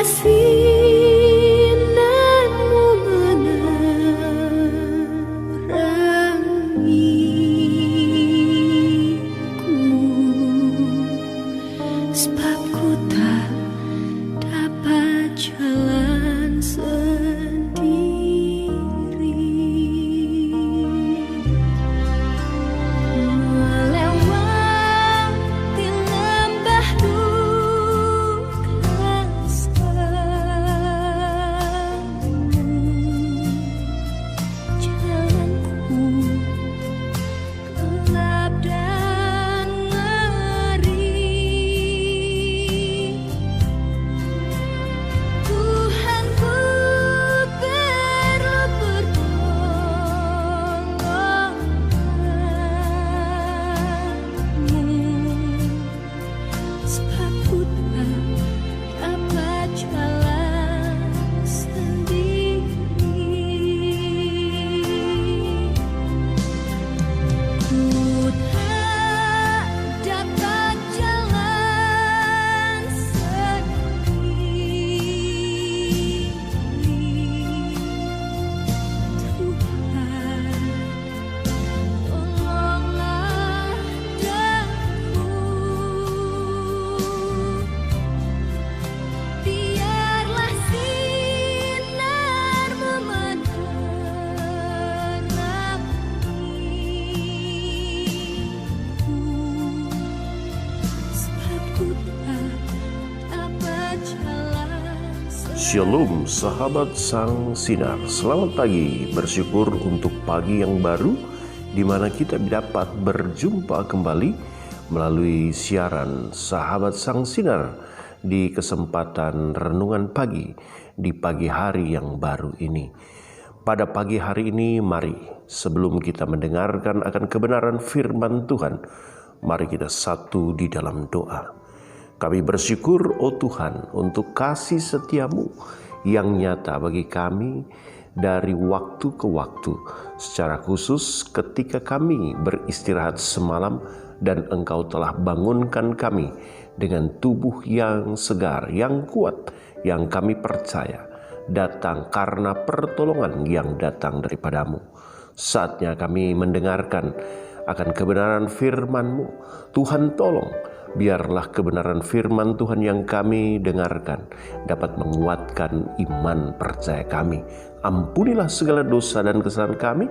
sinarmu menerangiku, sebab ku tak dapat jalan sendiri. Melewati lembah duka semu, jalanku gelap dan ngeri. Tuhanku, perlu pertolonganmu, sebab ku tak dapat jalan sendiri. Ku tak dapat jalan sendiri. Tuhan, tolonglah daku. Biarlah sinarmu menerangiku, sebab ku tak dapat jalan sendiri. Shalom sahabat Sang Sinar, selamat pagi. Bersyukur untuk pagi yang baru di mana kita dapat berjumpa kembali melalui siaran sahabat Sang Sinar di kesempatan renungan pagi di pagi hari yang baru ini. Pada pagi hari ini, mari sebelum kita mendengarkan akan kebenaran firman Tuhan, mari kita satu di dalam doa. Kami bersyukur, oh Tuhan, untuk kasih setiamu yang nyata bagi kami dari waktu ke waktu. Secara khusus ketika kami beristirahat semalam dan Engkau telah bangunkan kami dengan tubuh yang segar, yang kuat, yang kami percaya datang karena pertolongan yang datang daripadamu. Saatnya kami mendengarkan akan kebenaran firman-Mu. Tuhan tolong, biarlah kebenaran firman Tuhan yang kami dengarkan dapat menguatkan iman percaya kami. Ampunilah segala dosa dan kesalahan kami.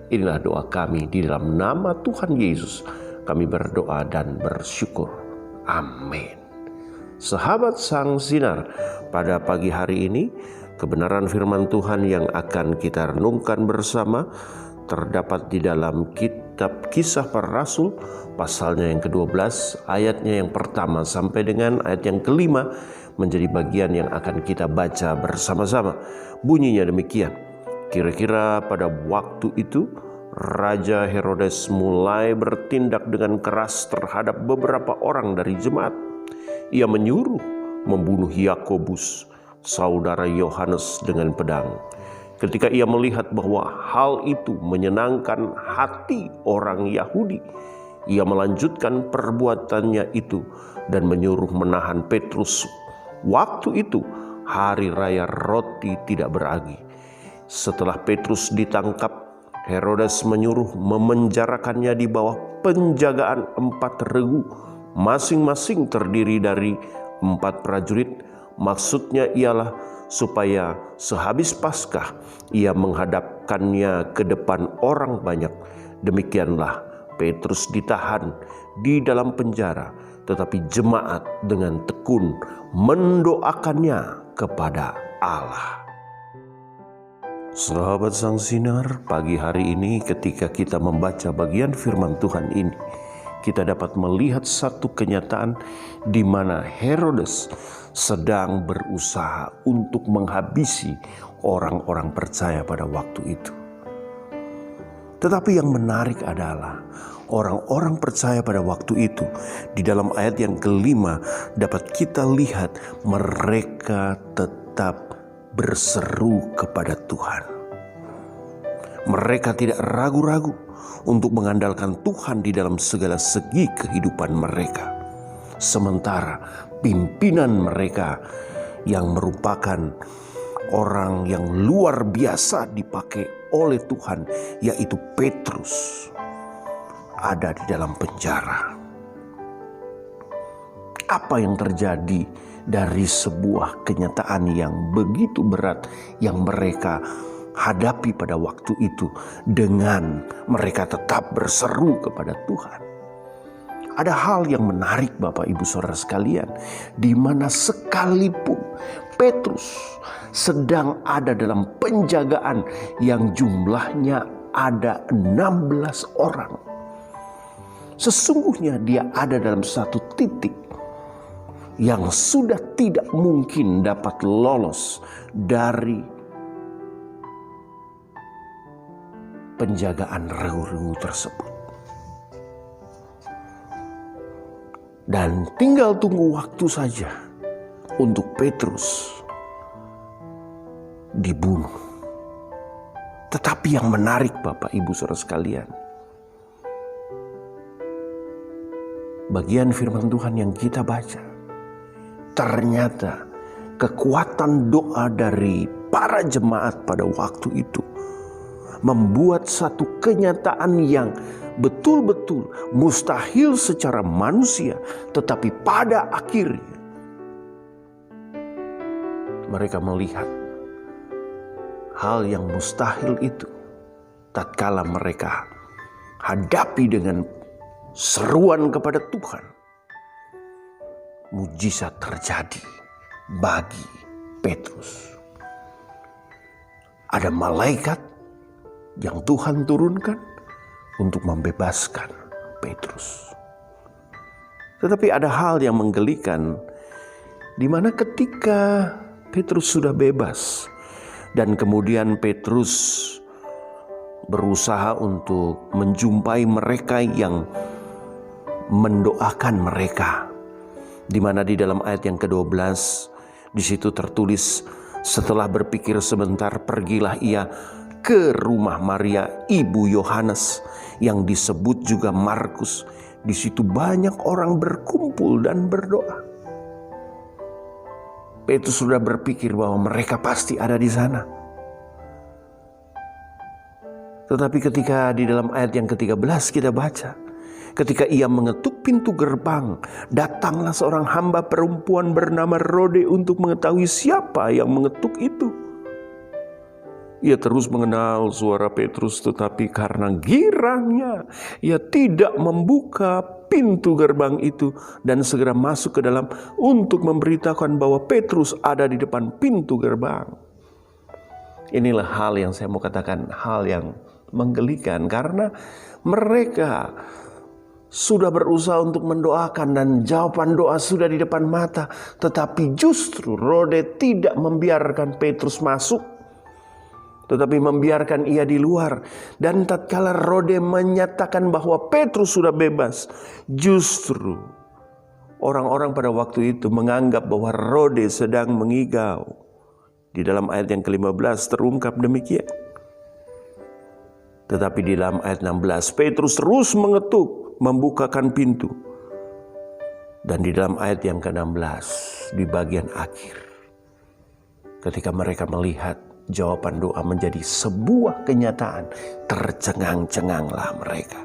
Inilah doa kami di dalam nama Tuhan Yesus. Kami berdoa dan bersyukur. Amin. Sahabat Sang Sinar, pada pagi hari ini kebenaran firman Tuhan yang akan kita renungkan bersama terdapat di dalam kitab Kisah Para Rasul, pasalnya yang ke-12, ayatnya yang pertama sampai dengan ayat yang ke-5 menjadi bagian yang akan kita baca bersama-sama. Bunyinya demikian. Kira-kira pada waktu itu Raja Herodes mulai bertindak dengan keras terhadap beberapa orang dari jemaat. Ia menyuruh membunuh Yakobus, saudara Yohanes, dengan pedang. Ketika ia melihat bahwa hal itu menyenangkan hati orang Yahudi, ia melanjutkan perbuatannya itu dan menyuruh menahan Petrus. Waktu itu hari raya roti tidak beragi. Setelah Petrus ditangkap, Herodes menyuruh memenjarakannya di bawah penjagaan 4 regu, masing-masing terdiri dari 4 prajurit. Maksudnya ialah supaya sehabis Paskah ia menghadapkannya ke depan orang banyak. Demikianlah Petrus ditahan di dalam penjara, tetapi jemaat dengan tekun mendoakannya kepada Allah. Sahabat Sang Sinar, pagi hari ini ketika kita membaca bagian firman Tuhan ini, kita dapat melihat satu kenyataan di mana Herodes sedang berusaha untuk menghabisi orang-orang percaya pada waktu itu. Tetapi yang menarik adalah orang-orang percaya pada waktu itu, di dalam ayat yang ke-5 dapat kita lihat mereka tetap berseru kepada Tuhan. Mereka tidak ragu-ragu untuk mengandalkan Tuhan di dalam segala segi kehidupan mereka. Sementara pimpinan mereka yang merupakan orang yang luar biasa dipakai oleh Tuhan, yaitu Petrus, ada di dalam penjara. Apa yang terjadi dari sebuah kenyataan yang begitu berat yang mereka hadapi pada waktu itu dengan mereka tetap berseru kepada Tuhan? Ada hal yang menarik Bapak Ibu Saudara sekalian, di mana sekalipun Petrus sedang ada dalam penjagaan yang jumlahnya ada 16 orang. Sesungguhnya dia ada dalam satu titik yang sudah tidak mungkin dapat lolos dari penjagaan regu-regu tersebut. Dan tinggal tunggu waktu saja untuk Petrus dibunuh. Tetapi yang menarik Bapak Ibu Saudara sekalian, bagian firman Tuhan yang kita baca, ternyata kekuatan doa dari para jemaat pada waktu itu membuat satu kenyataan yang betul-betul mustahil secara manusia, tetapi pada akhirnya mereka melihat hal yang mustahil itu tatkala mereka hadapi dengan seruan kepada Tuhan. Mujizat terjadi bagi Petrus. Ada malaikat yang Tuhan turunkan untuk membebaskan Petrus. Tetapi ada hal yang menggelikan, di mana ketika Petrus sudah bebas dan kemudian Petrus berusaha untuk menjumpai mereka yang mendoakan mereka, di mana di dalam ayat yang ke-12 di situ tertulis, setelah berpikir sebentar pergilah ia ke rumah Maria ibu Yohanes yang disebut juga Markus. Di situ banyak orang berkumpul dan berdoa. Petrus sudah berpikir bahwa mereka pasti ada di sana. Tetapi ketika di dalam ayat yang ke-13 kita baca, ketika ia mengetuk pintu gerbang, datanglah seorang hamba perempuan bernama Rode untuk mengetahui siapa yang mengetuk itu. Ia terus mengenal suara Petrus, tetapi karena girangnya ia tidak membuka pintu gerbang itu dan segera masuk ke dalam untuk memberitakan bahwa Petrus ada di depan pintu gerbang. Inilah hal yang saya mau katakan, hal yang menggelikan, karena mereka sudah berusaha untuk mendoakan dan jawaban doa sudah di depan mata, tetapi justru Rode tidak membiarkan Petrus masuk, tetapi membiarkan ia di luar. Dan tatkala Rode menyatakan bahwa Petrus sudah bebas, justru orang-orang pada waktu itu menganggap bahwa Rode sedang mengigau. Di dalam ayat yang ke-15 terungkap demikian. Tetapi di dalam ayat 16 Petrus terus mengetuk, membukakan pintu. Dan di dalam ayat yang ke-16 di bagian akhir, ketika mereka melihat jawaban doa menjadi sebuah kenyataan, tercengang-cenganglah mereka.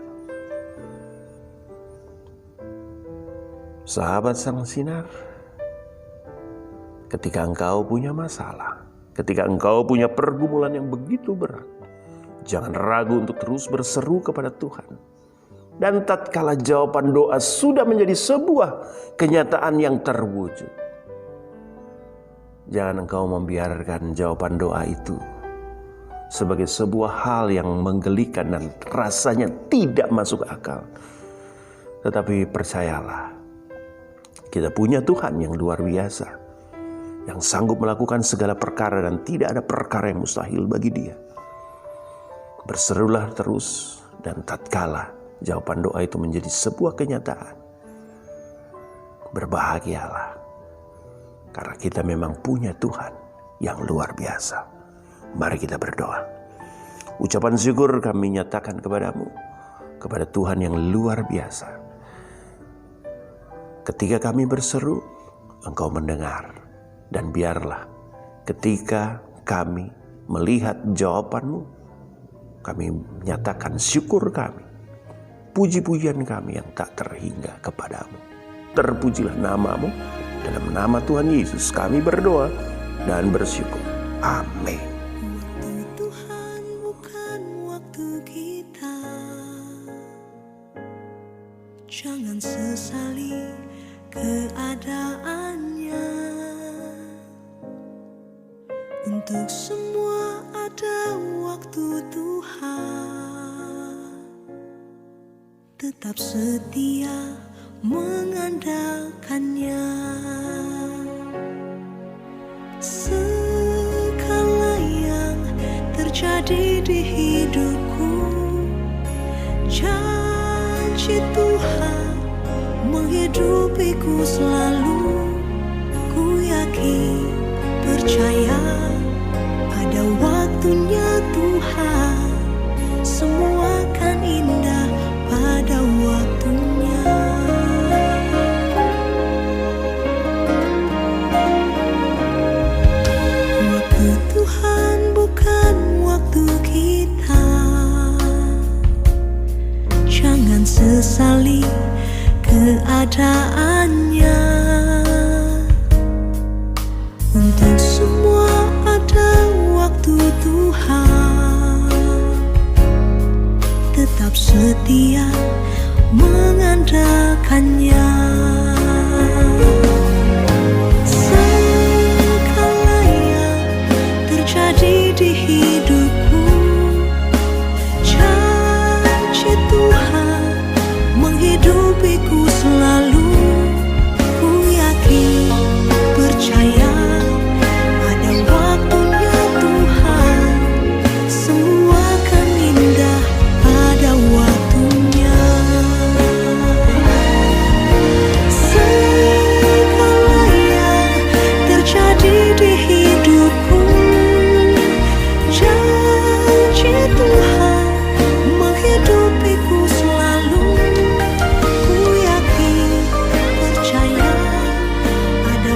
Sahabat Sang Sinar, ketika engkau punya masalah, ketika engkau punya pergumulan yang begitu berat, jangan ragu untuk terus berseru kepada Tuhan. Dan tatkala jawaban doa sudah menjadi sebuah kenyataan yang terwujud, jangan engkau membiarkan jawaban doa itu sebagai sebuah hal yang menggelikan dan rasanya tidak masuk akal. Tetapi percayalah, kita punya Tuhan yang luar biasa, yang sanggup melakukan segala perkara dan tidak ada perkara yang mustahil bagi Dia. Berserulah terus, dan tatkala jawaban doa itu menjadi sebuah kenyataan, berbahagialah, karena kita memang punya Tuhan yang luar biasa. Mari kita berdoa. Ucapan syukur kami nyatakan kepadamu, kepada Tuhan yang luar biasa. Ketika kami berseru, Engkau mendengar Dan biarlah ketika kami melihat jawaban-Mu, kami menyatakan syukur kami, puji-pujian kami yang tak terhingga kepadamu. Terpujilah nama-Mu. Dalam nama Tuhan Yesus kami berdoa dan bersyukur. Amin. Waktu Tuhan bukan waktu kita. Jangan sesali keadaannya. Untuk semua ada waktu Tuhan. Tetap setia mengandalkannya. Segala yang terjadi di hidupku, janji Tuhan menghidupiku selalu. Ku yakin, percaya ada waktunya Tuhan. Semua akan indah pada waktunya. Waktu Tuhan bukan waktu kita. Jangan sesali keadaannya. Untuk semua ada waktu Tuhan. Tetap setia